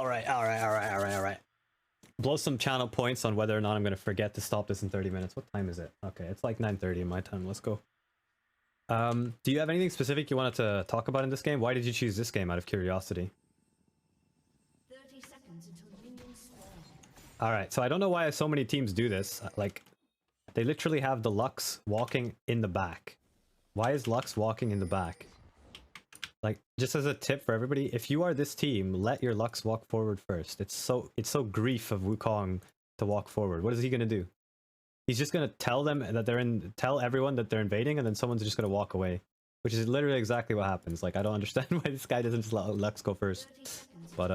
All right. Blow some channel points on whether or not I'm going to forget to stop this in 30 minutes. What time is it? Okay, it's like 9:30 in my time. Let's go. Do you have anything specific you wanted to talk about in this game? Why did you choose this game out of curiosity? 30 seconds until minions spawn. All right, so I don't know why so many teams do this. Like, they literally have the Lux walking in the back. Why is Lux walking in the back? Like, just as a tip for everybody, if you are this team, let your Lux walk forward first. It's so grief of Wukong to walk forward. What is he gonna do? He's just gonna tell them that tell everyone that they're invading, and then someone's just gonna walk away. Which is literally exactly what happens. Like, I don't understand why this guy doesn't just let Lux go first. But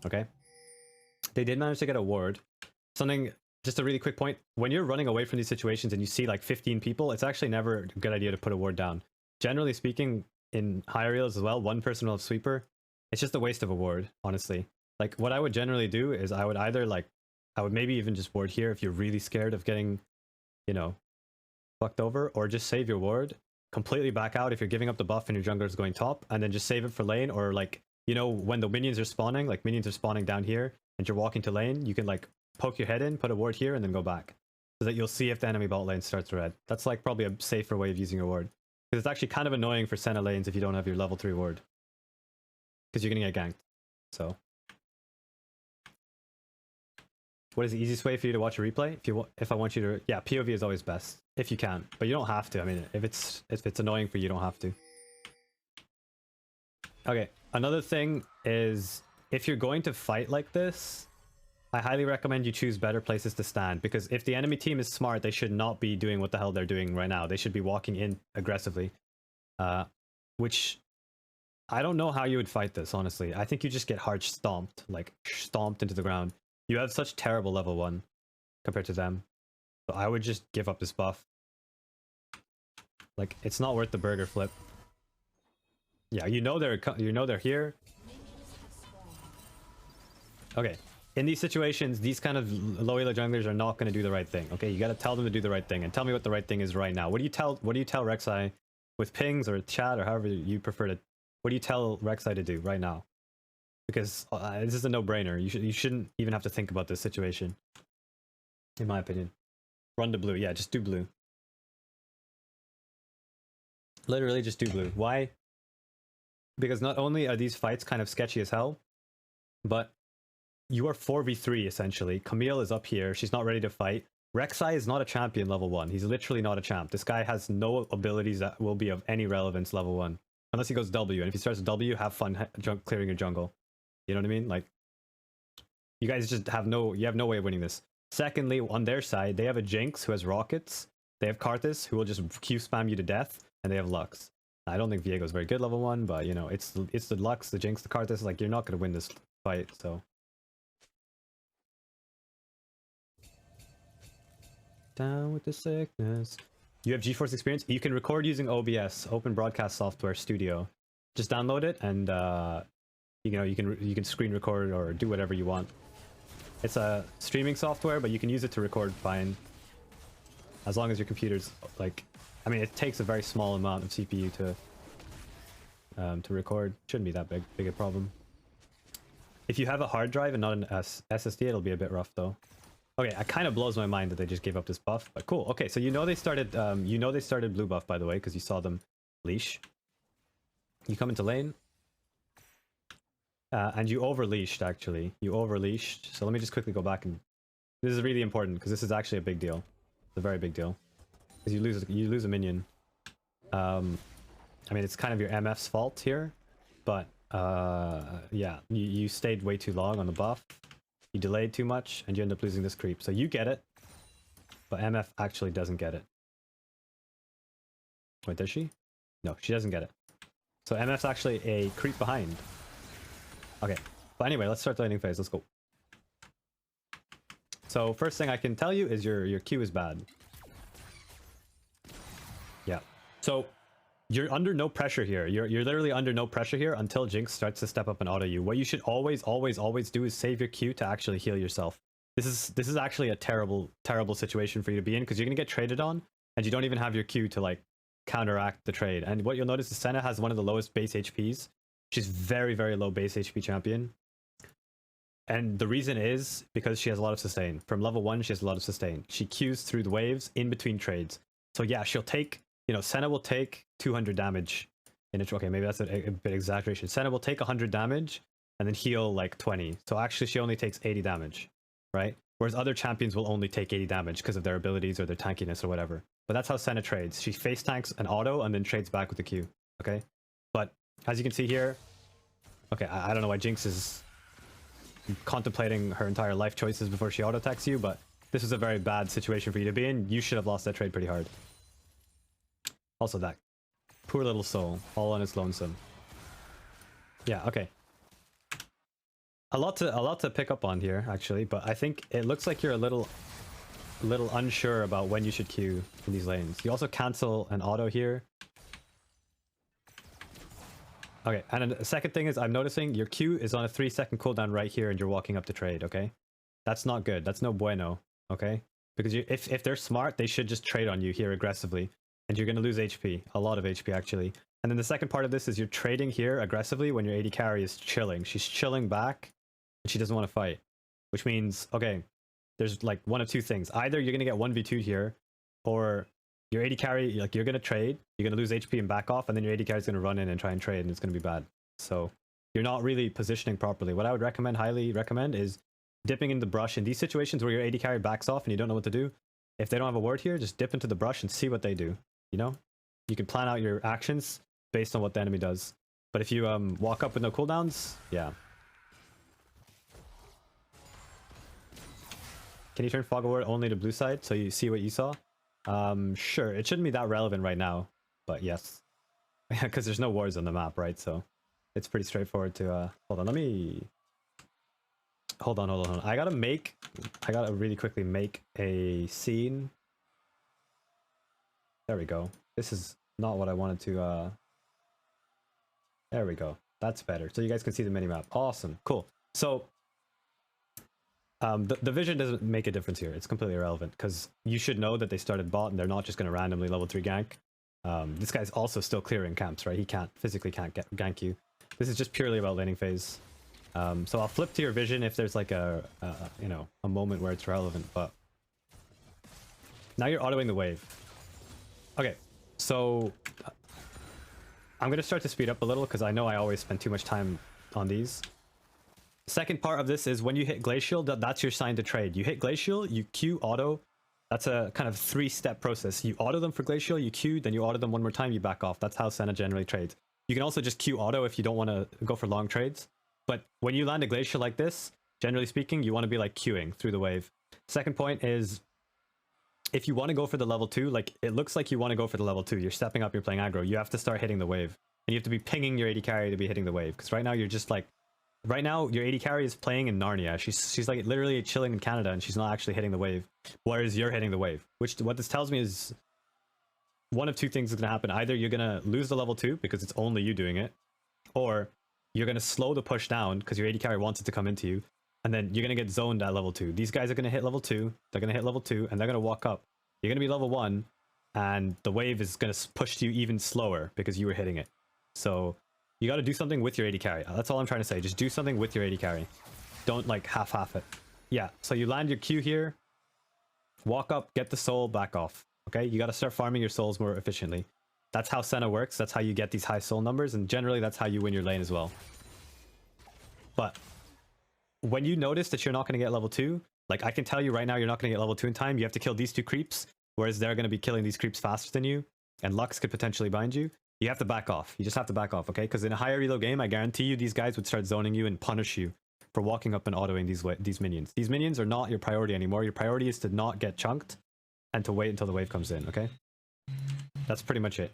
okay. They did manage to get a ward. Just a really quick point. When you're running away from these situations and you see like 15 people, it's actually never a good idea to put a ward down. Generally speaking, in higher reels as well, one person will have sweeper. It's just a waste of a ward, honestly. Like, what I would generally do is I would either I would maybe even just ward here if you're really scared of getting, you know, fucked over, or just save your ward, completely back out if you're giving up the buff and your jungler is going top, and then just save it for lane, or like, you know, when the minions are spawning, like minions are spawning down here and you're walking to lane, you can like poke your head in, put a ward here, and then go back. So that you'll see if the enemy bot lane starts red. That's like probably a safer way of using your ward. Because it's actually kind of annoying for Senna lanes if you don't have your level 3 ward. Because you're gonna get ganked. So. What is the easiest way for you to watch a replay? If I want you to, yeah, POV is always best. If you can. But you don't have to. I mean, if it's annoying for you, you don't have to. Okay, another thing is, if you're going to fight like this, I highly recommend you choose better places to stand, because if the enemy team is smart, they should not be doing what the hell they're doing right now. They should be walking in aggressively. Which, I don't know how you would fight this, honestly. I think you just get hard stomped, like stomped into the ground. You have such terrible level 1 compared to them. So I would just give up this buff. Like, it's not worth the burger flip. Yeah, you know they're here. Okay. In these situations, these kind of low elo junglers are not going to do the right thing. Okay, you got to tell them to do the right thing, and tell me what the right thing is right now. What do you tell Rek'Sai with pings or chat or however you prefer to? What do you tell Rek'Sai to do right now? Because this is a no-brainer. You shouldn't even have to think about this situation, in my opinion. Run to blue. Yeah, just do blue. Literally, just do blue. Why? Because not only are these fights kind of sketchy as hell, but you are 4v3 essentially. Camille is up here. She's not ready to fight. Rek'Sai is not a champion level 1. He's literally not a champ. This guy has no abilities that will be of any relevance level 1. Unless he goes W. And if he starts W, have fun clearing your jungle. You know what I mean? Like, you guys just have no way of winning this. Secondly, on their side, they have a Jinx who has rockets. They have Karthus who will just Q spam you to death. And they have Lux. I don't think Viego's very good level 1, but you know, it's the Lux, the Jinx, the Karthus. Like, you're not going to win this fight, so. Down with the sickness. You have GeForce experience. You can record using OBS, Open Broadcast Software Studio. Just download it, and you know, you can screen record or do whatever you want. It's a streaming software, but you can use it to record fine, as long as your computer's like. I mean, it takes a very small amount of CPU to record. Shouldn't be that big a problem. If you have a hard drive and not an SSD, it'll be a bit rough though. Okay, it kind of blows my mind that they just gave up this buff, but cool. Okay, so you know they started blue buff, by the way, because you saw them leash. You come into lane, and you overleashed. Actually, you overleashed. So let me just quickly go back, and this is really important because this is actually a big deal. It's a very big deal because you lose a minion. I mean, it's kind of your MF's fault here, but yeah, you stayed way too long on the buff. You delayed too much, and you end up losing this creep. So you get it, but MF actually doesn't get it. Wait, does she? No, she doesn't get it. So MF's actually a creep behind. Okay, but anyway, let's start the laning phase. Let's go. So first thing I can tell you is your Q is bad. Yeah. So you're under no pressure here. You're literally under no pressure here until Jinx starts to step up and auto you. What you should always do is save your Q to actually heal yourself. This is actually a terrible situation for you to be in, because you're gonna get traded on and you don't even have your Q to like counteract the trade. And what you'll notice is Senna has one of the lowest base HPs. She's very low base HP champion. And the reason is because she has a lot of sustain. From level 1, she has a lot of sustain. She queues through the waves in between trades. So yeah, she'll take, you know, Senna will take 200 damage. Okay, maybe that's a bit exaggeration. Senna will take 100 damage and then heal like 20. So actually she only takes 80 damage, right? Whereas other champions will only take 80 damage because of their abilities or their tankiness or whatever. But that's how Senna trades. She face tanks an auto and then trades back with the Q, okay? But as you can see here, okay, I don't know why Jinx is contemplating her entire life choices before she auto attacks you, but this was a very bad situation for you to be in. You should have lost that trade pretty hard. Also that poor little soul, all on its lonesome. Yeah, okay. A lot to pick up on here, actually, but I think it looks like you're a little unsure about when you should queue in these lanes. You also cancel an auto here. Okay, and then the second thing is I'm noticing your Q is on a 3-second cooldown right here and you're walking up to trade, okay? That's not good. That's no bueno, okay? Because if they're smart, they should just trade on you here aggressively. And you're going to lose HP. A lot of HP, actually. And then the second part of this is you're trading here aggressively when your AD carry is chilling. She's chilling back and she doesn't want to fight. Which means, okay, there's like one of two things. Either you're going to get 1v2 here, or your AD carry, like you're going to trade, you're going to lose HP and back off, and then your AD carry is going to run in and try and trade, and it's going to be bad. So you're not really positioning properly. What I would recommend, highly recommend, is dipping in the brush in these situations where your AD carry backs off and you don't know what to do. If they don't have a ward here, just dip into the brush and see what they do. You know, you can plan out your actions based on what the enemy does. But if you walk up with no cooldowns, yeah. Can you turn Fog of War only to blue side so you see what you saw? Sure, it shouldn't be that relevant right now, but yes. Because there's no wards on the map, right? So it's pretty straightforward to, hold on, let me... Hold on. I gotta really quickly make a scene. There we go. This is not what I wanted to, There we go. That's better. So you guys can see the minimap. Awesome. Cool. So, the vision doesn't make a difference here. It's completely irrelevant because you should know that they started bot and they're not just going to randomly level 3 gank. This guy's also still clearing camps, right? He physically can't gank you. This is just purely about laning phase. So I'll flip to your vision if there's like a moment where it's relevant, but now you're autoing the wave. Okay, so I'm going to start to speed up a little because I know I always spend too much time on these. Second part of this is when you hit Glacial, that's your sign to trade. You hit Glacial, you Q auto. That's a kind of 3-step process. You auto them for Glacial, you Q, then you auto them one more time, you back off. That's how Senna generally trades. You can also just Q auto if you don't want to go for long trades. But when you land a Glacial like this, generally speaking, you want to be like queuing through the wave. Second point is, if you want to go for the level 2, like it looks like you want to go for the level 2. You're stepping up, you're playing aggro. You have to start hitting the wave. And you have to be pinging your AD carry to be hitting the wave. Because right now you're just like... Right now, your AD carry is playing in Narnia. She's like literally chilling in Canada and she's not actually hitting the wave. Whereas you're hitting the wave. What this tells me is one of two things is going to happen. Either you're going to lose the level 2 because it's only you doing it. Or you're going to slow the push down because your AD carry wants it to come into you. And then you're going to get zoned at level 2. These guys are going to hit level 2. They're going to hit level 2 and they're going to walk up. You're going to be level 1 and the wave is going to push you even slower because you were hitting it. So... you got to do something with your AD carry. That's all I'm trying to say. Just do something with your AD carry. Don't like half it. Yeah, so you land your Q here. Walk up, get the soul, back off. Okay, you got to start farming your souls more efficiently. That's how Senna works. That's how you get these high soul numbers. And generally, that's how you win your lane as well. But when you notice that you're not going to get level 2, like I can tell you right now, you're not going to get level 2 in time. You have to kill these 2 creeps, whereas they're going to be killing these creeps faster than you. And Lux could potentially bind you. You have to back off. You just have to back off, okay? Because in a higher elo game, I guarantee you these guys would start zoning you and punish you for walking up and autoing these minions. These minions are not your priority anymore. Your priority is to not get chunked and to wait until the wave comes in, okay? That's pretty much it.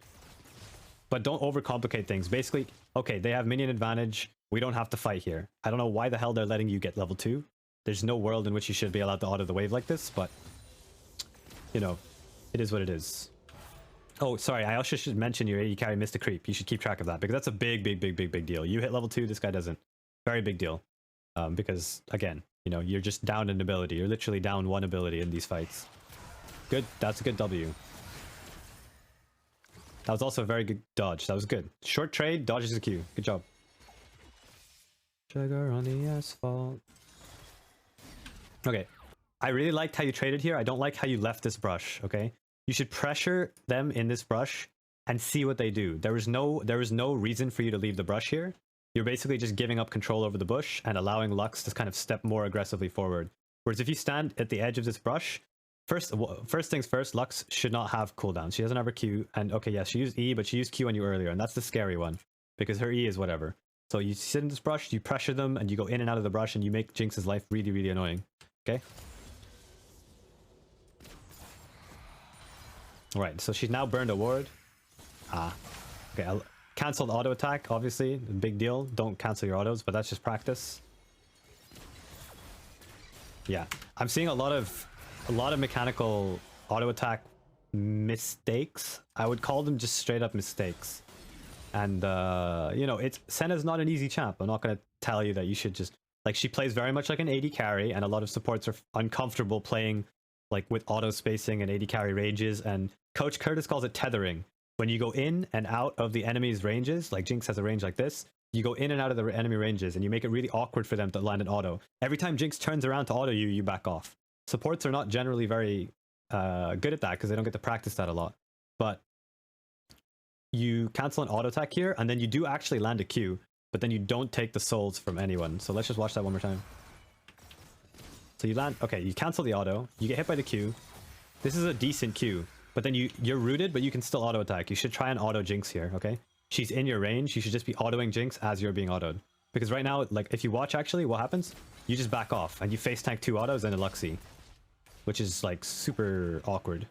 But don't overcomplicate things. Basically, okay, they have minion advantage. We don't have to fight here. I don't know why the hell they're letting you get level 2. There's no world in which you should be allowed to auto the wave like this, but, you know, it is what it is. Oh, sorry, I also should mention your AD carry missed a creep. You should keep track of that, because that's a big deal. You hit level 2, this guy doesn't. Very big deal. Because, again, you know, you're just down an ability. You're literally down 1 ability in these fights. Good, that's a good W. That was also a very good dodge. That was good. Short trade, dodges a Q. Good job. Sugar on the asphalt. Okay. I really liked how you traded here. I don't like how you left this brush, okay? You should pressure them in this brush and see what they do. There is no reason for you to leave the brush here. You're basically just giving up control over the bush and allowing Lux to kind of step more aggressively forward. Whereas if you stand at the edge of this brush, first things first, Lux should not have cooldown. She doesn't have her Q, and okay, yes, she used E, but she used Q on you earlier, and that's the scary one, because her E is whatever. So you sit in this brush, you pressure them, and you go in and out of the brush, and you make Jinx's life really, really annoying. Okay? Alright, so she's now burned a ward. Okay, I'll canceled auto attack, obviously, big deal. Don't cancel your autos, but that's just practice. Yeah, I'm seeing a lot of mechanical auto attack mistakes. I would call them just straight up mistakes. And you know, Senna's not an easy champ. I'm not gonna tell you that you should just like, she plays very much like an AD carry, and a lot of supports are uncomfortable playing like with auto spacing and AD carry ranges, and Coach Curtis calls it tethering. When you go in and out of the enemy's ranges, like Jinx has a range like this, you go in and out of the enemy ranges, and you make it really awkward for them to land an auto. Every time Jinx turns around to auto you, you back off. Supports are not generally very good at that because they don't get to practice that a lot. But you cancel an auto attack here, and then you do actually land a Q, but then you don't take the souls from anyone. So let's just watch that one more time. So you land, okay, you cancel the auto, you get hit by the Q. This is a decent Q, but then you're rooted, but you can still auto attack. You should try and auto Jinx here, okay? She's in your range, you should just be autoing Jinx as you're being autoed. Because right now, like, if you watch actually, what happens? You just back off, and you face tank 2 autos and a Luxie, which is, like, super awkward.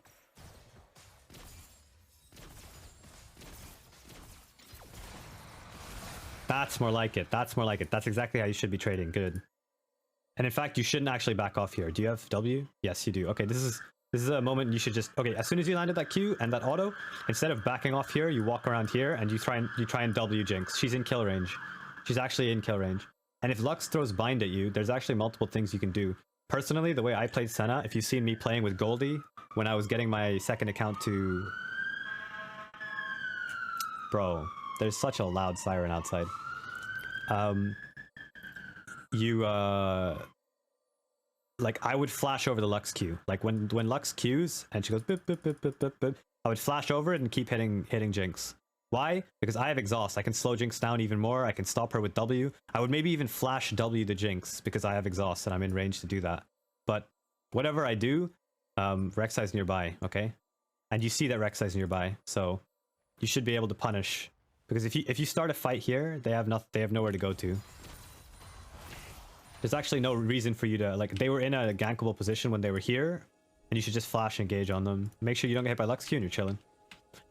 That's more like it, that's more like it. That's exactly how you should be trading, good. And in fact, you shouldn't actually back off here. Do you have W? Yes, you do. Okay, this is a moment you should just, okay, as soon as you landed that Q and that auto, instead of backing off here, you walk around here and you try and W Jinx. She's in kill range. She's actually in kill range. And if Lux throws bind at you, there's actually multiple things you can do. Personally, the way I played Senna, if you've seen me playing with Goldie when I was getting my second account to... Bro, there's such a loud siren outside. Like, I would flash over the Lux Q. Like, when Lux Qs and she goes boop, boop, boop, boop, boop, boop, I would flash over it and keep hitting Jinx. Why? Because I have exhaust. I can slow Jinx down even more. I can stop her with W. I would maybe even flash W to Jinx because I have exhaust and I'm in range to do that. But whatever I do, Rek'Sai's nearby, okay? And you see that Rek'Sai's nearby, so you should be able to punish. Because if you start a fight here, they have nowhere to go to. There's actually no reason for you to, like, they were in a gankable position when they were here, and you should just flash engage on them. Make sure you don't get hit by Lux Q and you're chilling.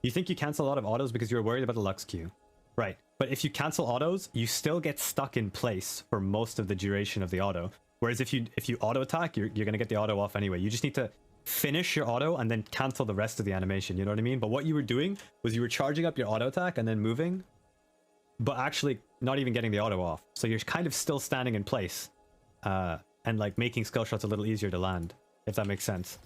You think you cancel a lot of autos because you're worried about the Lux Q. Right, but if you cancel autos, you still get stuck in place for most of the duration of the auto. Whereas if you auto attack, you're gonna get the auto off anyway. You just need to finish your auto and then cancel the rest of the animation, you know what I mean? But what you were doing was you were charging up your auto attack and then moving, but actually not even getting the auto off. So you're kind of still standing in place. And like making skill shots a little easier to land, if that makes sense.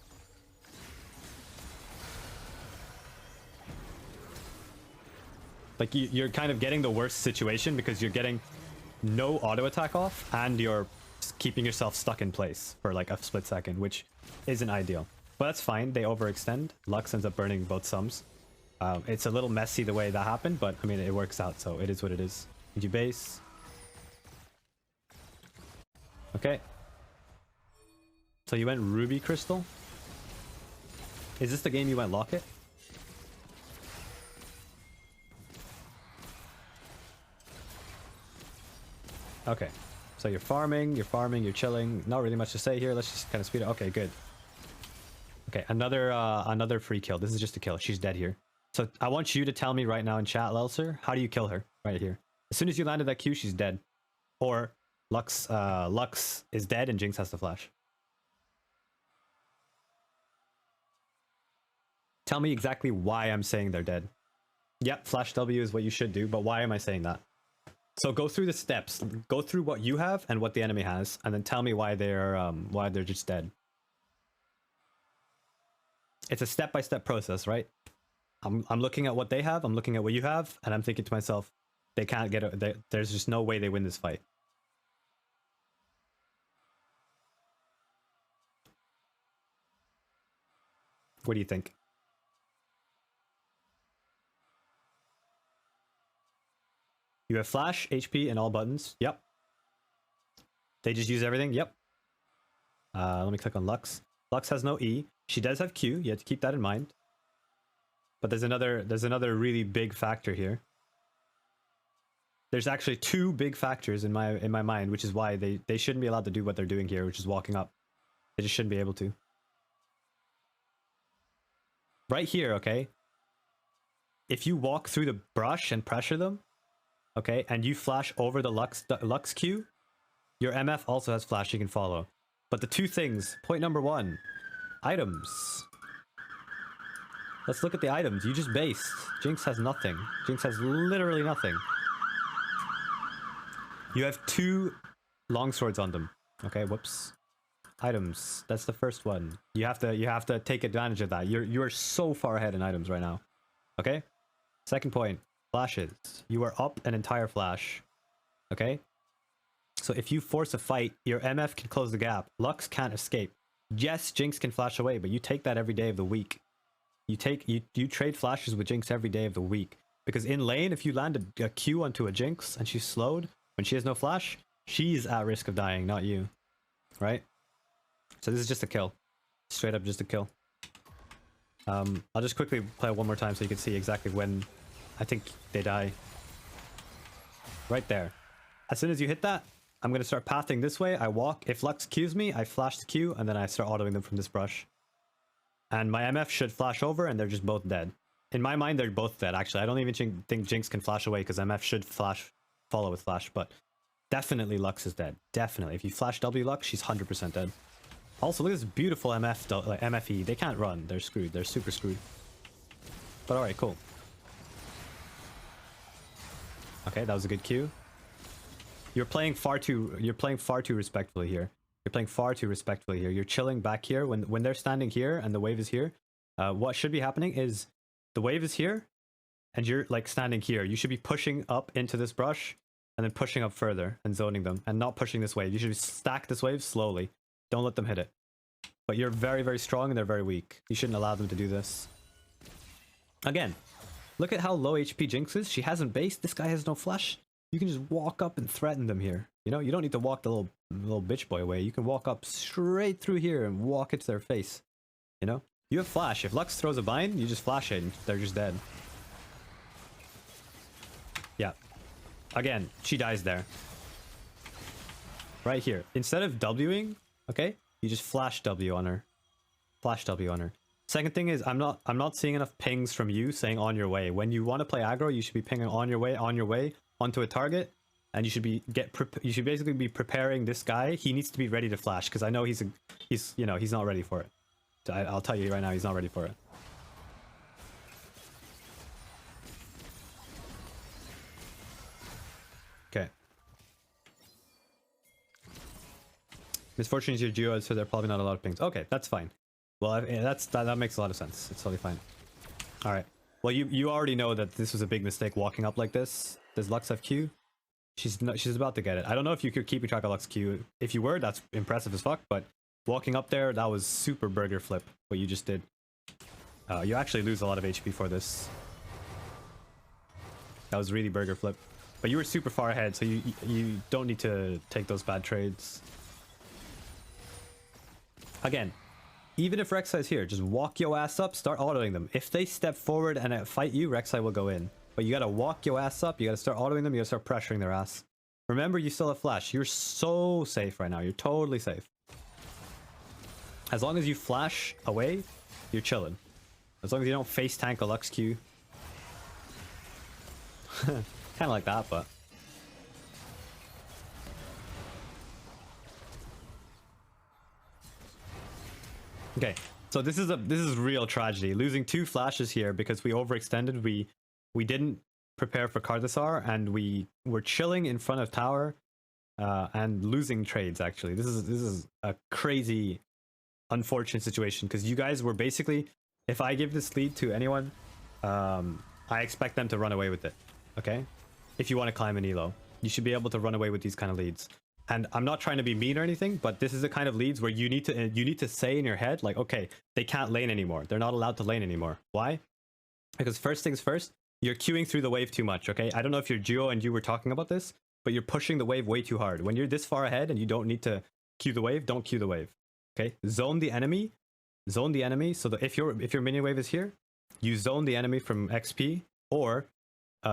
Like you're kind of getting the worst situation because you're getting no auto attack off and you're keeping yourself stuck in place for like a split second, which isn't ideal. But that's fine, they overextend. Lux ends up burning both sums. It's a little messy the way that happened, but I mean it works out, so it is what it is. Did you base? Okay. So you went Ruby Crystal? Is this the game you went Locket? Okay. So you're farming, you're chilling. Not really much to say here. Let's just kind of speed it. Okay, good. Okay, another free kill. This is just a kill. She's dead here. So I want you to tell me right now in chat, Lelser, how do you kill her? Right here. As soon as you landed that Q, she's dead. Or Lux is dead and Jinx has to flash. Tell me exactly why I'm saying they're dead. Yep, flash W is what you should do, but why am I saying that? So go through the steps. Go through what you have and what the enemy has, and then tell me why they're just dead. It's a step-by-step process, right? I'm looking at what they have, I'm looking at what you have, and I'm thinking to myself, they can't get it. There's just no way they win this fight. What do you think? You have flash, HP, and all buttons. Yep. They just use everything. Yep. Let me click on Lux. Lux has no E. She does have Q. You have to keep that in mind. But there's another really big factor here. There's actually two big factors in my mind, which is why they shouldn't be allowed to do what they're doing here, which is walking up. They just shouldn't be able to. Right here, okay? If you walk through the brush and pressure them, okay, and you flash over the Lux Q, your MF also has flash you can follow. But the two things, point number one, items. Let's look at the items. You just based. Jinx has nothing. Jinx has literally nothing. You have two longswords on them. Okay, whoops. Items. That's the first one. You have to take advantage of that. You're so far ahead in items right now. Okay? Second point, flashes. You are up an entire flash. Okay? So if you force a fight, your MF can close the gap. Lux can't escape. Yes, Jinx can flash away, but you take that every day of the week. You trade flashes with Jinx every day of the week. Because in lane, if you land a Q onto a Jinx and she's slowed, when she has no flash, she's at risk of dying, not you. Right? So this is just a kill. Straight up just a kill. I'll just quickly play it one more time so you can see exactly when I think they die. Right there. As soon as you hit that, I'm going to start pathing this way. I walk. If Lux Qs me, I flash the Q, and then I start autoing them from this brush. And my MF should flash over, and they're just both dead. In my mind, they're both dead, actually. I don't even think Jinx can flash away, because MF should follow with flash, but definitely Lux is dead. Definitely. If you flash W Lux, she's 100% dead. Also, look at this beautiful MFE. They can't run. They're screwed. They're super screwed. But alright, cool. Okay, that was a good Q. You're playing far too respectfully here. You're playing far too respectfully here. You're chilling back here when they're standing here and the wave is here. What should be happening is the wave is here and you're like standing here. You should be pushing up into this brush and then pushing up further and zoning them and not pushing this wave. You should stack this wave slowly. Don't let them hit it. But you're very, very strong and they're very weak. You shouldn't allow them to do this. Again, look at how low HP Jinx is. She hasn't based. This guy has no flash. You can just walk up and threaten them here. You know, you don't need to walk the little bitch boy away. You can walk up straight through here and walk into their face. You know? You have flash. If Lux throws a bind, you just flash it and they're just dead. Yeah. Again, she dies there. Right here. Instead of Wing, okay, you just flash W on her. Flash W on her. Second thing is, I'm not seeing enough pings from you saying on your way. When you want to play aggro, you should be pinging on your way, onto a target, and you should basically be preparing this guy. He needs to be ready to flash because I know he's not ready for it. So I'll tell you right now, he's not ready for it. Okay. Misfortune is your duo, so there are probably not a lot of pings. Okay, that's fine. Well, that makes a lot of sense. It's totally fine. All right. Well, you already know that this was a big mistake walking up like this. Does Lux have Q? She's about to get it. I don't know if you could keep track of Lux Q. If you were, that's impressive as fuck. But walking up there, that was super burger flip. What you just did. You actually lose a lot of HP for this. That was really burger flip. But you were super far ahead, so you don't need to take those bad trades. Again, even if Rek'Sai is here, just walk your ass up, start autoing them. If they step forward and fight you, Rek'Sai will go in. But you gotta walk your ass up, you gotta start autoing them, you gotta start pressuring their ass. Remember, you still have flash. You're so safe right now. You're totally safe. As long as you flash away, you're chilling. As long as you don't face tank a Lux Q. Kinda like that, but... Okay, so this is real tragedy. Losing 2 flashes here because we overextended. We didn't prepare for Karthasar, and we were chilling in front of tower and losing trades. Actually, this is a crazy, unfortunate situation because you guys were basically. If I give this lead to anyone, I expect them to run away with it. Okay, if you want to climb an elo, you should be able to run away with these kind of leads. And I'm not trying to be mean or anything, but this is the kind of leads where you need to say in your head, like, okay, they can't lane anymore. They're not allowed to lane anymore. Why? Because first things first, you're queuing through the wave too much, okay? I don't know if you're Duo and you were talking about this, but you're pushing the wave way too hard. When you're this far ahead and you don't need to queue the wave, don't queue the wave. Okay? Zone the enemy so that if your minion wave is here, you zone the enemy from XP, or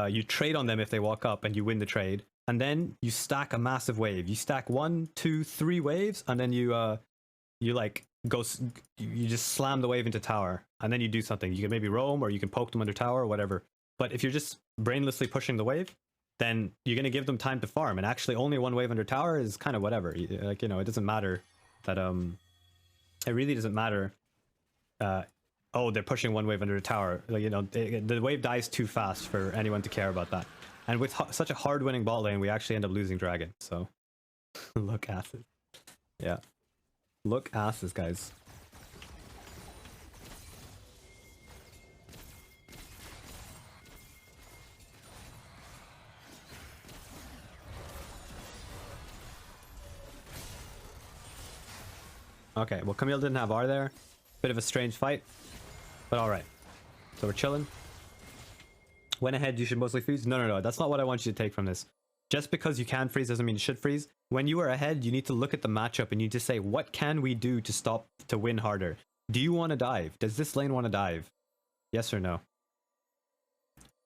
you trade on them if they walk up and you win the trade, and then you stack a massive wave. You stack 1, 2, 3 waves, and then you like you just slam the wave into tower, and then you do something. You can maybe roam, or you can poke them under tower, or whatever. But if you're just brainlessly pushing the wave, then you're gonna give them time to farm, and actually only 1 wave under tower is kind of whatever. Like, you know, it doesn't matter that it really doesn't matter. Oh, they're pushing 1 wave under the tower. Like, you know, the wave dies too fast for anyone to care about that. And with such a hard winning bot lane, we actually end up losing dragon. So look asses. Yeah, look asses, guys. Okay, well, Camille didn't have R there. Bit of a strange fight, but all right. So we're chilling. When ahead, you should mostly freeze. No. That's not what I want you to take from this. Just because you can freeze doesn't mean you should freeze. When you are ahead, you need to look at the matchup and you just say, what can we do to win harder? Do you want to dive? Does this lane want to dive? Yes or no?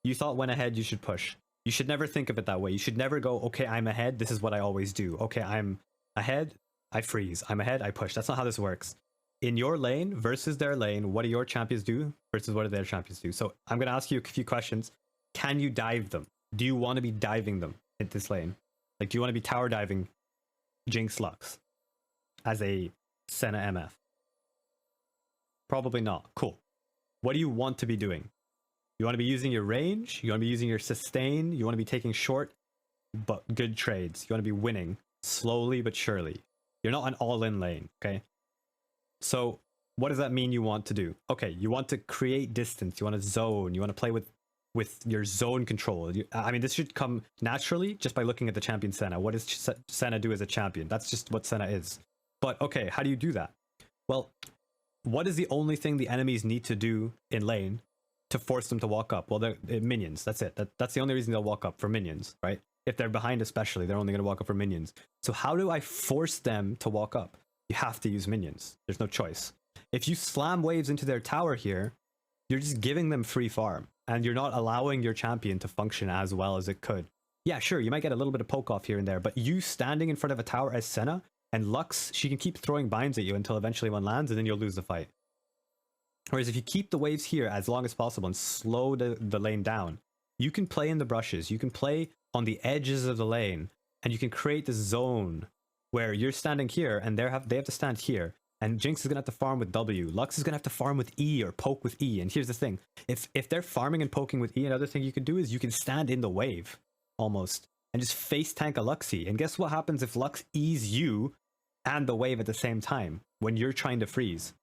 You thought when ahead, you should push. You should never think of it that way. You should never go, okay, I'm ahead. This is what I always do. Okay, I'm ahead. I freeze. I'm ahead. I push. That's not how this works. In your lane versus their lane, what do your champions do versus what do their champions do? So I'm going to ask you a few questions. Can you dive them? Do you want to be diving them in this lane? Like, do you want to be tower diving Jinx Lux as a Senna MF? Probably not. Cool. What do you want to be doing? You want to be using your range? You want to be using your sustain? You want to be taking short but good trades? You want to be winning slowly but surely? You're not an all-in lane, okay? So what does that mean you want to do? Okay, you want to create distance. You want to zone. You want to play with your zone control. I mean, this should come naturally just by looking at the champion Senna. What does Senna do as a champion? That's just what Senna is. But okay, how do you do that? Well, what is the only thing the enemies need to do in lane to force them to walk up? Well, they're minions. That's it. That's the only reason they'll walk up, for minions, right? If they're behind especially, they're only going to walk up for minions. So how do I force them to walk up? You have to use minions. There's no choice. If you slam waves into their tower here, you're just giving them free farm, and you're not allowing your champion to function as well as it could. Yeah, sure, you might get a little bit of poke off here and there, but you standing in front of a tower as Senna, and Lux, she can keep throwing binds at you until eventually one lands, and then you'll lose the fight. Whereas if you keep the waves here as long as possible and slow the lane down, you can play in the brushes, you can play on the edges of the lane, and you can create this zone where you're standing here and they have to stand here, and Jinx is gonna have to farm with W, Lux is gonna have to farm with E or poke with E. And here's the thing, if they're farming and poking with E, another thing you can do is you can stand in the wave almost and just face tank a Luxie. And guess what happens if Lux E's you and the wave at the same time when you're trying to freeze?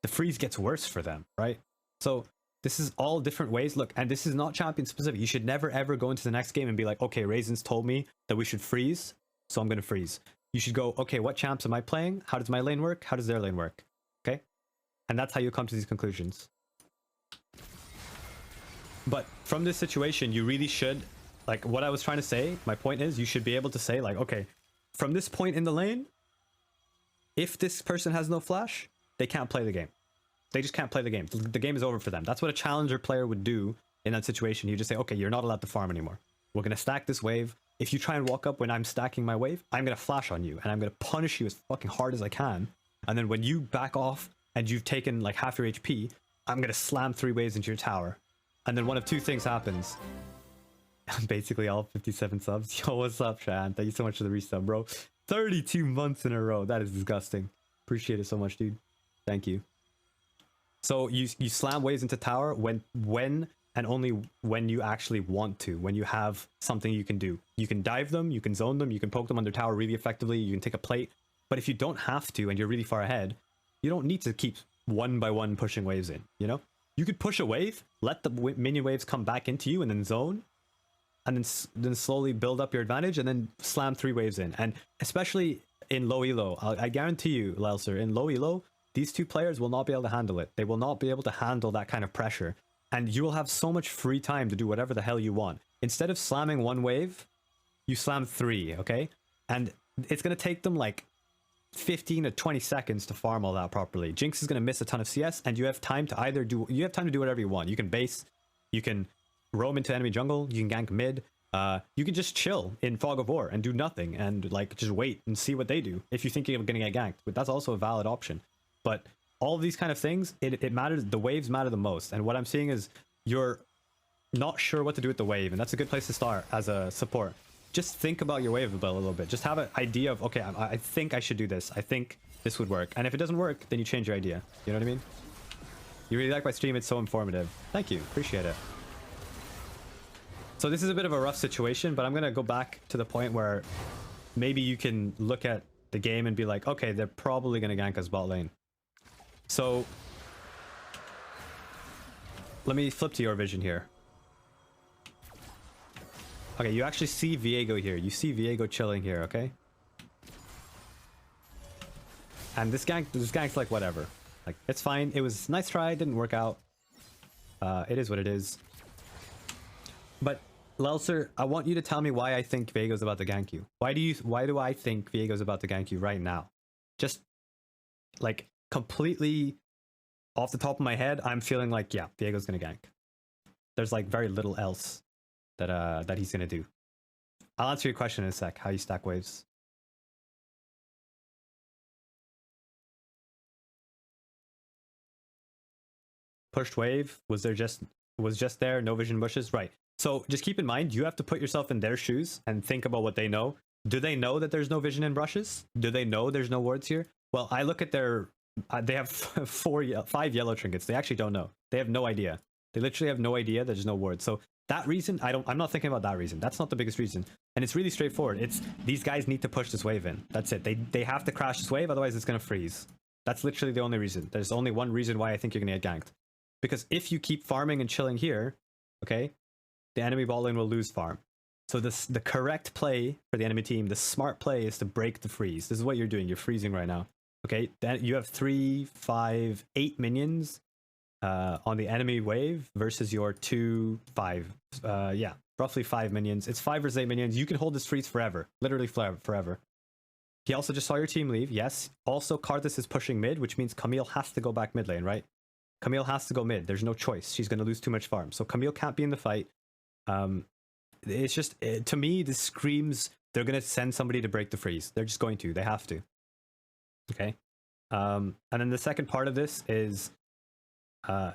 The freeze gets worse for them, right? So this is all different ways. Look, and this is not champion specific. You should never ever go into the next game and be like, okay, Raisins told me that we should freeze, so I'm gonna freeze. You should go, okay, what champs am I playing? How does my lane work? How does their lane work? Okay? And that's how you come to these conclusions. But from this situation, you really should, like, what I was trying to say, my point is, you should be able to say, like, okay, from this point in the lane, if this person has no flash, they can't play the game. They just can't play the game. The game is over for them. That's what a challenger player would do in that situation. You just say, okay, you're not allowed to farm anymore. We're going to stack this wave. If you try and walk up when I'm stacking my wave, I'm going to flash on you and I'm going to punish you as fucking hard as I can. And then when you back off and you've taken like half your HP, I'm going to slam 3 waves into your tower. And then one of 2 things happens. Basically all 57 subs. Yo, what's up, Shan? Thank you so much for the resub, bro. 32 months in a row. That is disgusting. Appreciate it so much, dude. Thank you. So you slam waves into tower when and only when you actually want to, when you have something you can do. You can dive them, you can zone them, you can poke them under tower really effectively, you can take a plate. But if you don't have to and you're really far ahead, you don't need to keep one by one pushing waves in, you know? You could push a wave, let the minion waves come back into you and then zone, and then slowly build up your advantage, and then slam 3 waves in. And especially in low elo, I guarantee you, Lelser, in low elo, these 2 players will not be able to handle it. They will not be able to handle that kind of pressure. And you will have so much free time to do whatever the hell you want. Instead of slamming 1 wave, you slam 3, okay? And it's going to take them like 15 to 20 seconds to farm all that properly. Jinx is going to miss a ton of CS, and you have time to either do... You have time to do whatever you want. You can base, you can roam into enemy jungle, you can gank mid, you can just chill in Fog of War and do nothing and like just wait and see what they do if you're thinking of getting get ganked. But that's also a valid option. But all of these kind of things, it matters. The waves matter the most. And what I'm seeing is you're not sure what to do with the wave, and that's a good place to start as a support. Just think about your wave a little bit. Just have an idea of, okay, I think I should do this. I think this would work. And if it doesn't work, then you change your idea. You know what I mean? You really like my stream. It's so informative. Thank you. Appreciate it. So this is a bit of a rough situation, but I'm going to go back to the point where maybe you can look at the game and be like, okay, they're probably going to gank us bot lane. So let me flip to your vision here. Okay, you actually see Viego here. You see Viego chilling here, okay? And this gank's like whatever. Like, it's fine. It was nice try. It didn't work out. It is what it is. But Lelser, I want you to tell me why I think Viego's about to gank you. Why do I think Viego's about to gank you right now? Just like completely off the top of my head, I'm feeling like, yeah, Viego's gonna gank. There's like very little else that he's gonna do. I'll answer your question in a sec, how you stack waves. Pushed wave, was just there, no vision bushes, right? So just keep in mind, you have to put yourself in their shoes and think about what they know. Do they know that there's no vision in brushes? Do they know there's no wards here? Well, I look at their, they have 5 yellow trinkets. They actually don't know. They have no idea. They literally have no idea that there's no wards. So that reason, I'm not thinking about that reason. That's not the biggest reason. And it's really straightforward. It's these guys need to push this wave in. That's it. They have to crash this wave, otherwise it's going to freeze. That's literally the only reason. There's only one reason why I think you're going to get ganked. Because if you keep farming and chilling here, okay, the enemy bot lane will lose farm. So the correct play for the enemy team, the smart play, is to break the freeze. This is what you're doing. You're freezing right now. Okay, then you have 3, 5, 8 minions on the enemy wave versus your 2, 5. Yeah, roughly 5 minions. It's 5 versus 8 minions. You can hold this freeze forever. Literally forever. He also just saw your team leave. Yes. Also, Karthus is pushing mid, which means Camille has to go back mid lane, right? Camille has to go mid. There's no choice. She's going to lose too much farm. So Camille can't be in the fight. It's just, to me, this screams they're going to send somebody to break the freeze. They're just going to. They have to. Okay. And then the second part of this is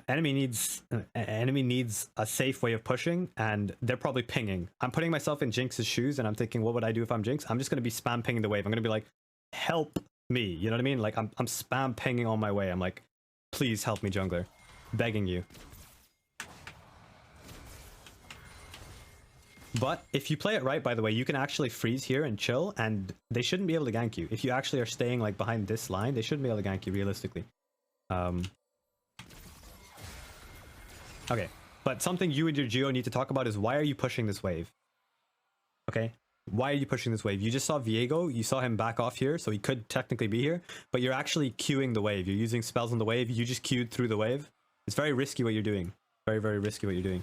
enemy needs a safe way of pushing, and they're probably pinging. I'm putting myself in Jinx's shoes, and I'm thinking, what would I do if I'm Jinx? I'm just going to be spam pinging the wave. I'm going to be like, help me. You know what I mean? Like, I'm spam pinging on my way. I'm like, please help me, jungler. Begging you. But if you play it right, by the way, you can actually freeze here and chill, and they shouldn't be able to gank you. If you actually are staying like behind this line, they shouldn't be able to gank you realistically. Okay, but something you and your Geo need to talk about is, why are you pushing this wave? Okay, why are you pushing this wave? You just saw Viego, you saw him back off here, so he could technically be here, but you're actually queuing the wave. You're using spells on the wave, you just queued through the wave. It's very risky what you're doing. Very, very risky what you're doing.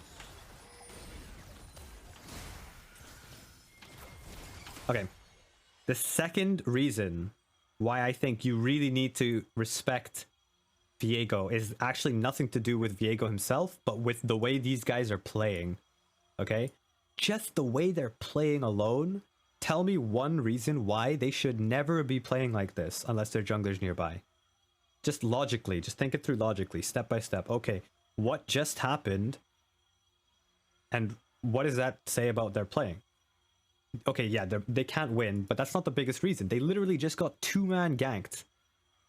Okay, the second reason why I think you really need to respect Viego is actually nothing to do with Viego himself, but with the way these guys are playing. Okay, just the way they're playing alone, tell me one reason why they should never be playing like this unless their jungler's nearby. Just logically, just think it through logically, step by step. Okay, what just happened, and what does that say about their playing? Okay, yeah, they can't win, but that's not the biggest reason. They literally just got 2-man ganked.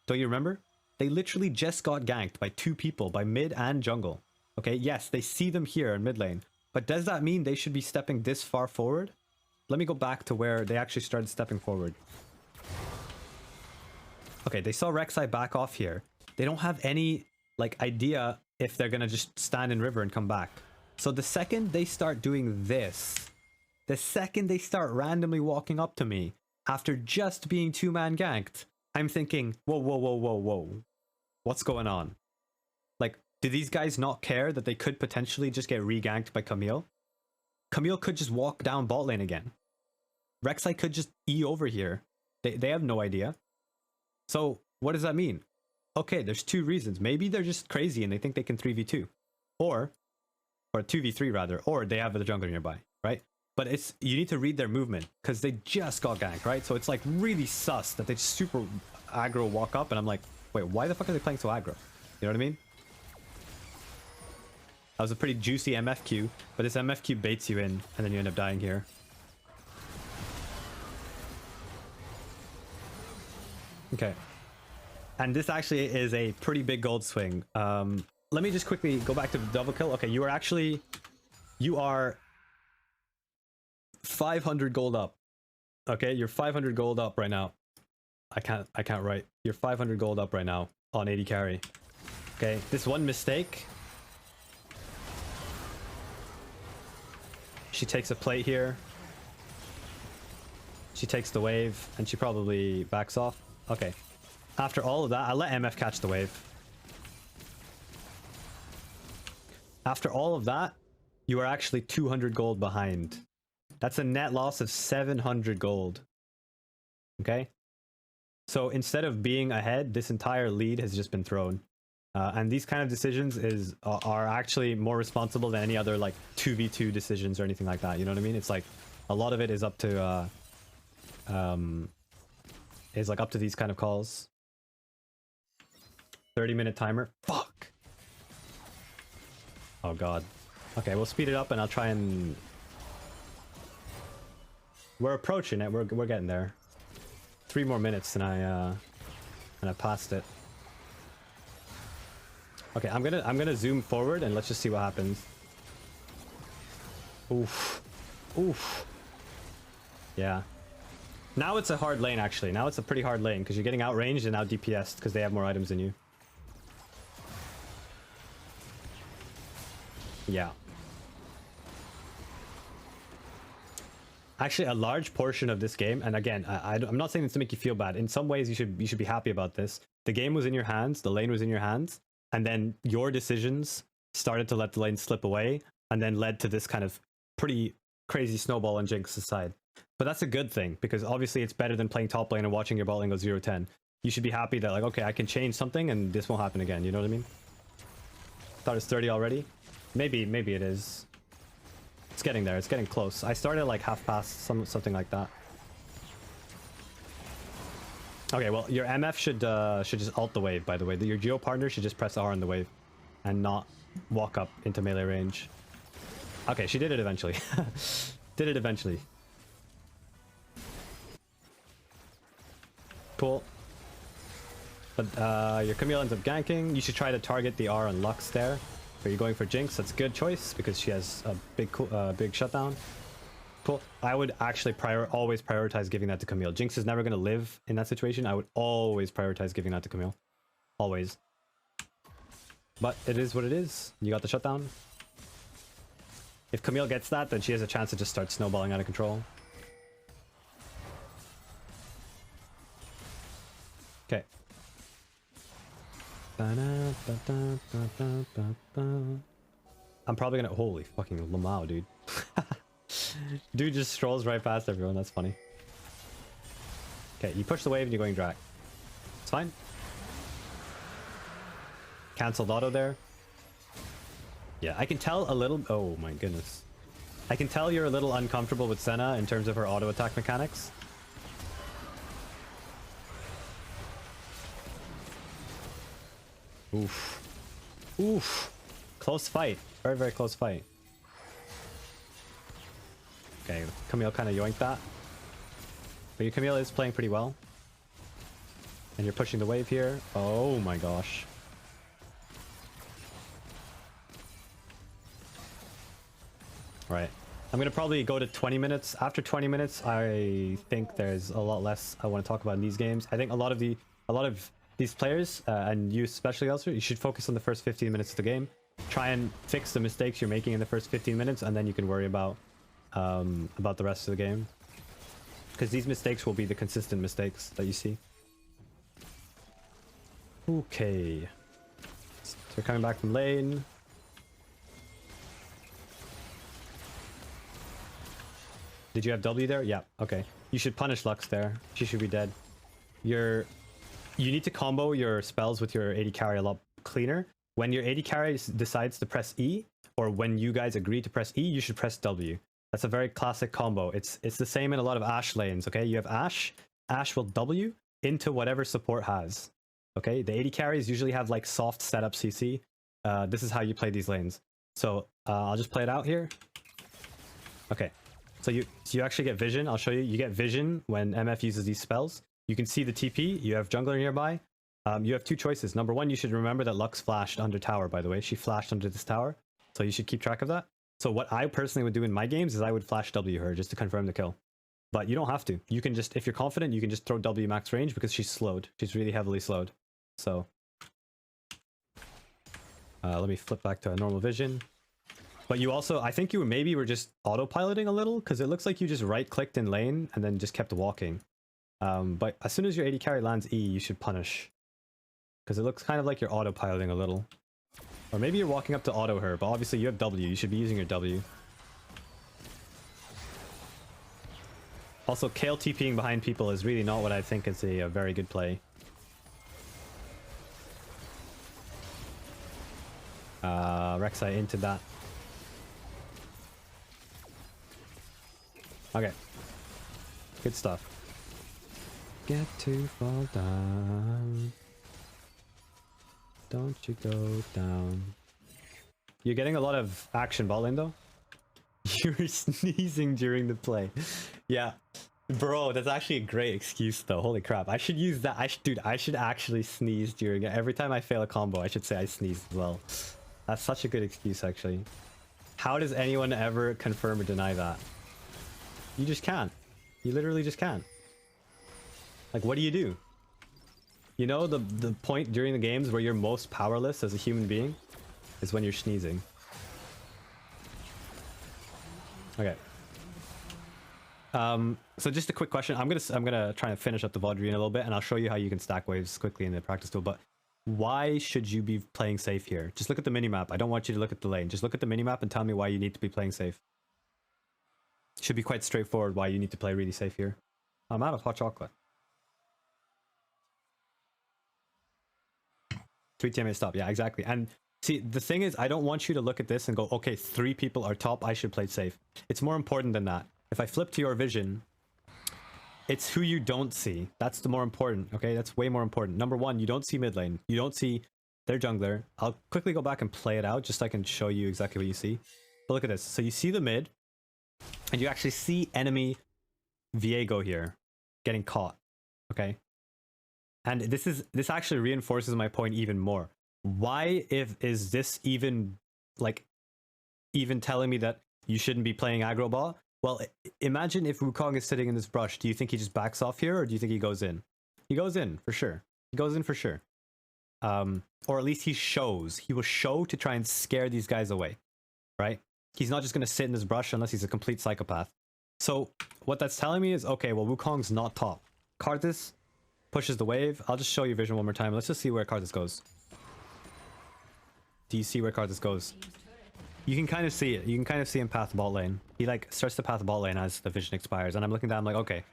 Don't you remember? They literally just got ganked by 2 people, by mid and jungle. Okay, yes, they see them here in mid lane, but does that mean they should be stepping this far forward? Let me go back to where they actually started stepping forward. Okay, they saw Rek'Sai back off here. They don't have any, like, idea if they're gonna just stand in river and come back. So the second they start doing this, The second they start randomly walking up to me after just being two-man ganked, I'm thinking, whoa, whoa, whoa, whoa, whoa. What's going on? Like, do these guys not care that they could potentially just get re-ganked by Camille? Camille could just walk down bot lane again. Rek'Sai could just E over here. They have no idea. So, what does that mean? Okay, there's two reasons. Maybe they're just crazy and they think they can 3v2. Or 2v3 rather, or they have the jungler nearby, right? But you need to read their movement because they just got ganked, right? So it's like really sus that they super aggro walk up and I'm like, wait, why the fuck are they playing so aggro? You know what I mean? That was a pretty juicy MFQ, but this MFQ baits you in and then you end up dying here. Okay. And this actually is a pretty big gold swing. Let me just quickly go back to the double kill. Okay, you are 500 gold up. Okay, you're 500 gold up right now. I can't write. You're 500 gold up right now on 80 carry. Okay, this one mistake. She takes a plate here. She takes the wave and she probably backs off. Okay. After all of that, I'll let MF catch the wave. After all of that, you are actually 200 gold behind. That's a net loss of 700 gold. Okay? So instead of being ahead, this entire lead has just been thrown. And these kind of decisions are actually more responsible than any other like 2v2 decisions or anything like that. You know what I mean? It's like a lot of it is up to up to these kind of calls. 30-minute timer. Fuck. Oh god. Okay, we'll speed it up and I'll try and... We're approaching it. We're getting there. 3 more minutes and I passed it. Okay, I'm gonna zoom forward and let's just see what happens. Oof. Oof. Yeah. Now it's a hard lane actually. Now it's a pretty hard lane because you're getting outranged and out DPS'd because they have more items than you. Yeah. Actually, a large portion of this game, and again, I'm not saying this to make you feel bad. In some ways, you should be happy about this. The game was in your hands, the lane was in your hands, and then your decisions started to let the lane slip away, and then led to this kind of pretty crazy snowball on Jinx's side. But that's a good thing, because obviously it's better than playing top lane and watching your bot lane go 0-10. You should be happy that, like, okay, I can change something, and this won't happen again, you know what I mean? Thought it's 30 already? Maybe it is. It's getting there. It's getting close. I started like half past, something like that. Okay, well, your MF should just ult the wave, by the way. Your Geo partner should just press R on the wave and not walk up into melee range. Okay, she did it eventually. Did it eventually. Cool. But your Camille ends up ganking. You should try to target the R on Lux there. Are you going for Jinx? That's a good choice because she has a big shutdown. Cool. I would actually always prioritize giving that to Camille. Jinx is never going to live in that situation. I would always prioritize giving that to Camille. Always. But it is what it is. You got the shutdown. If Camille gets that, then she has a chance to just start snowballing out of control. Okay. I'm probably gonna... Holy fucking Lamau, dude. Dude just strolls right past everyone. That's funny. Okay, you push the wave and you're going drag. It's fine. Cancelled auto there. Yeah, I can tell a little... Oh my goodness. I can tell you're a little uncomfortable with Senna in terms of her auto attack mechanics. Oof. Oof. Close fight. Very, very close fight. Okay, Camille kind of yoinked that. But your Camille is playing pretty well. And you're pushing the wave here. Oh my gosh. Right. I'm going to probably go to 20 minutes. After 20 minutes, I think there's a lot less I want to talk about in these games. I think a lot of these players, and you especially also, you should focus on the first 15 minutes of the game. Try and fix the mistakes you're making in the first 15 minutes, and then you can worry about about the rest of the game. Because these mistakes will be the consistent mistakes that you see. Okay. So they're coming back from lane. Did you have W there? Yeah, okay. You should punish Lux there. She should be dead. You need to combo your spells with your AD carry a lot cleaner. When your AD carry decides to press E, or when you guys agree to press E, you should press W. That's a very classic combo. It's the same in a lot of Ashe lanes, okay? You have Ashe will W into whatever support has. Okay, the AD carries usually have like soft setup CC. This is how you play these lanes. So I'll just play it out here. Okay, so you actually get vision. I'll show you. You get vision when MF uses these spells. You can see the TP. You have jungler nearby. You have two choices. Number one, you should remember that Lux flashed under tower, by the way. She flashed under this tower. So you should keep track of that. So what I personally would do in my games is I would flash W her just to confirm the kill. But you don't have to. You can just, if you're confident, you can just throw W max range because she's slowed. She's really heavily slowed. So let me flip back to a normal vision. But you also, I think you maybe were just autopiloting a little because it looks like you just right-clicked in lane and then just kept walking. But as soon as your AD carry lands E, you should punish. Because it looks kind of like you're autopiloting a little. Or maybe you're walking up to auto her, but obviously you have W. You should be using your W. Also, Kale TPing behind people is really not what I think is a very good play. Rek'Sai into that. Okay. Good stuff. Get to fall down. Don't you go down. You're getting a lot of action bot lane though. You were sneezing during the play. Yeah. Bro, that's actually a great excuse though. Holy crap. I should use that. Dude, I should actually sneeze during it. Every time I fail a combo, I should say I sneezed as well. That's such a good excuse actually. How does anyone ever confirm or deny that? You just can't. You literally just can't. Like, what do? You know the point during the games where you're most powerless as a human being is when you're sneezing. Okay. So just a quick question. I'm gonna try and finish up the VOD in a little bit, and I'll show you how you can stack waves quickly in the practice tool. But why should you be playing safe here? Just look at the minimap. I don't want you to look at the lane. Just look at the minimap and tell me why you need to be playing safe. Should be quite straightforward why you need to play really safe here. I'm out of hot chocolate. 3 teammates top. Yeah, exactly. And see, the thing is, I don't want you to look at this and go, okay, 3 people are top, I should play safe. It's more important than that. If I flip to your vision, it's who you don't see. That's the more important, okay? That's way more important. Number one, you don't see mid lane. You don't see their jungler. I'll quickly go back and play it out just so I can show you exactly what you see. But look at this. So you see the mid, and you actually see enemy Viego here getting caught, okay? And this actually reinforces my point even more. Why is this even telling me that you shouldn't be playing aggro bot? Well, imagine if Wukong is sitting in this brush. Do you think he just backs off here, or do you think he goes in? He goes in for sure. He goes in for sure. Or at least he shows. He will show to try and scare these guys away, right? He's not just going to sit in this brush unless he's a complete psychopath. So what that's telling me is, okay, well, Wukong's not top. Karthus pushes the wave. I'll just show you vision one more time. Let's just see where Karthus goes. Do you see where Karthus goes? You can kind of see it. You can kind of see him path bot lane. He like starts to path bot lane as the vision expires. And I'm looking down, I'm like, okay,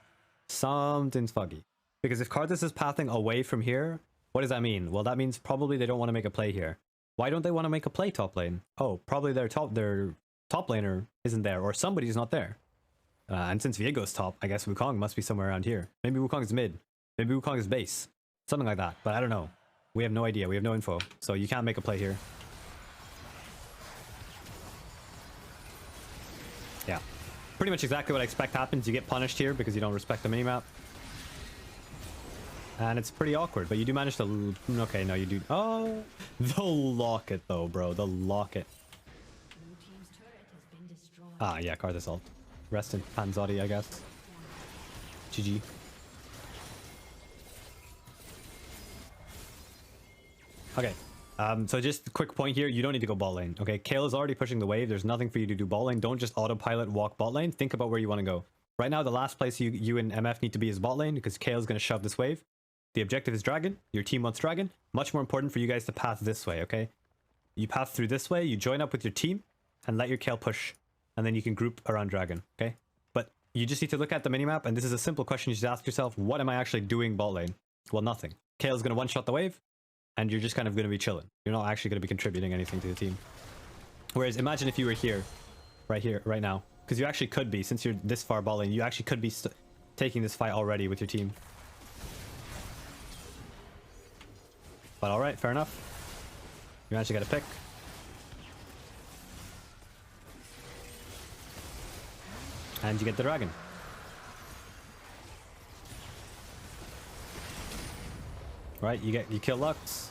something's foggy. Because if Karthus is pathing away from here, what does that mean? Well, that means probably they don't want to make a play here. Why don't they want to make a play top lane? Oh, probably their top laner isn't there, or somebody's not there. And since Viego's top, I guess Wukong must be somewhere around here. Maybe Wukong's mid. Maybe Wukong is base. Something like that. But I don't know. We have no idea. We have no info. So you can't make a play here. Yeah. Pretty much exactly what I expect happens. You get punished here because you don't respect the minimap. And it's pretty awkward, but you do manage to... Okay, no, you do... Oh! The locket, though, bro. The locket. Ah, yeah, Karthus ult. Rest in Panzotti, I guess. GG. Okay. So just a quick point here, you don't need to go bot lane, okay? Kayle is already pushing the wave. There's nothing for you to do bot lane. Don't just autopilot walk bot lane. Think about where you want to go. Right now, the last place you and MF need to be is bot lane because Kayle's going to shove this wave. The objective is dragon. Your team wants dragon. Much more important for you guys to path this way, okay? You path through this way, you join up with your team, and let your Kayle push. And then you can group around dragon, okay? But you just need to look at the minimap, and this is a simple question you should ask yourself. What am I actually doing bot lane? Well, nothing. Kayle's going to one-shot the wave, and you're just kind of going to be chilling. You're not actually going to be contributing anything to the team. Whereas imagine if you were here, right now. Because you actually could be, since you're this far bot lane, you actually could be taking this fight already with your team. But alright, fair enough. You actually got a pick. And you get the dragon. Right, you kill Lux.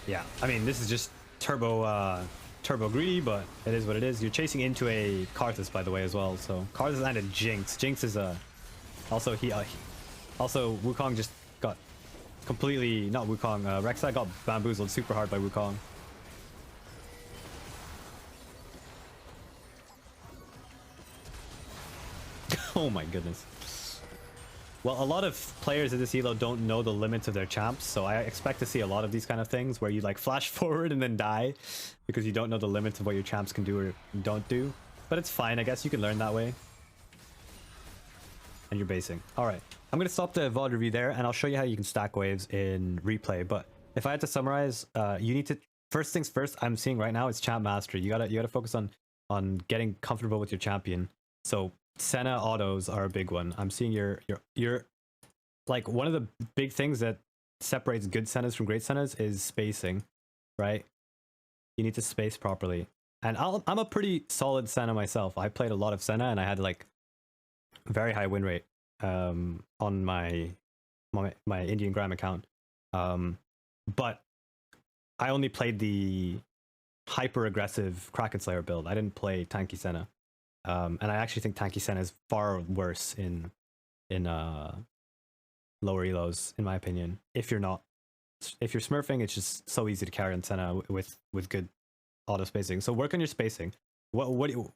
Yeah, I mean this is just turbo greedy, but it is what it is. You're chasing into a Karthus, by the way, as well. So Karthus and a Jinx. Jinx is a also Wukong just got completely not Wukong. Rek'Sai got bamboozled super hard by Wukong. Oh my goodness. Well, a lot of players in this elo don't know the limits of their champs, so I expect to see a lot of these kind of things where you like flash forward and then die because you don't know the limits of what your champs can do or don't do. But it's fine, I guess you can learn that way. And you're basing. Alright, I'm going to stop the VOD review there and I'll show you how you can stack waves in replay. But if I had to summarize, you need to, first things first, I'm seeing right now it's champ mastery. You gotta focus on getting comfortable with your champion. So Senna autos are a big one. I'm seeing you're like one of the big things that separates good Sennas from great Sennas is spacing, right? You need to space properly. And I'm a pretty solid Senna myself. I played a lot of Senna and I had like very high win rate on my Indian Gram account. But I only played the hyper aggressive Kraken Slayer build. I didn't play tanky Senna. And I actually think tanky Senna is far worse in lower elos, in my opinion. If you're smurfing, it's just so easy to carry on Senna with good auto spacing. So work on your spacing. What do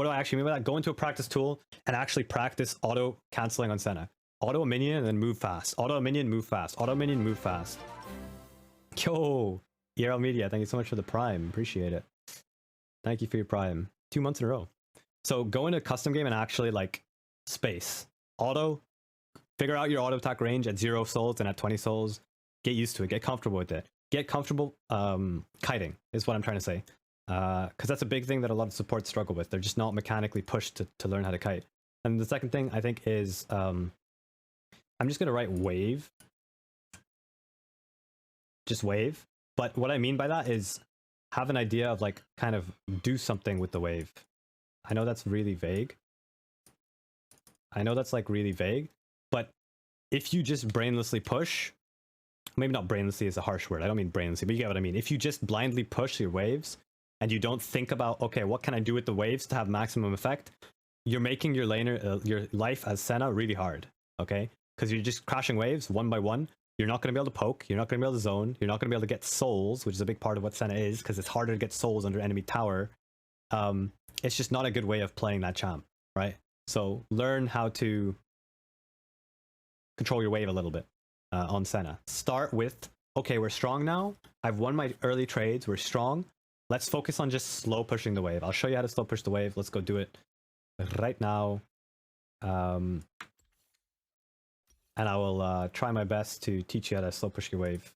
I actually mean by that? Go into a practice tool and actually practice auto canceling on Senna. Auto a minion and then move fast. Auto a minion, move fast. Auto minion, move fast. Yo, ERL Media, thank you so much for the Prime. Appreciate it. Thank you for your Prime. 2 months in a row. So go into a custom game and actually like space. Auto, figure out your auto attack range at 0 souls and at 20 souls. Get used to it. Get comfortable with it. Get comfortable kiting is what I'm trying to say. Because that's a big thing that a lot of supports struggle with. They're just not mechanically pushed to learn how to kite. And the second thing I think is I'm just going to write wave. Just wave. But what I mean by that is have an idea of like kind of do something with the wave. I know that's really vague. I know that's like really vague, but if you just brainlessly push, maybe not brainlessly is a harsh word. I don't mean brainlessly, but you get what I mean. If you just blindly push your waves and you don't think about, okay, what can I do with the waves to have maximum effect? You're making your laner, your life as Senna really hard, okay? Because you're just crashing waves one by one. You're not going to be able to poke. You're not going to be able to zone. You're not going to be able to get souls, which is a big part of what Senna is, because it's harder to get souls under enemy tower. It's just not a good way of playing that champ, right? So learn how to control your wave a little bit on Senna. Start with, okay, we're strong now. I've won my early trades. We're strong. Let's focus on just slow pushing the wave. I'll show you how to slow push the wave. Let's go do it right now. And I will try my best to teach you how to slow push your wave.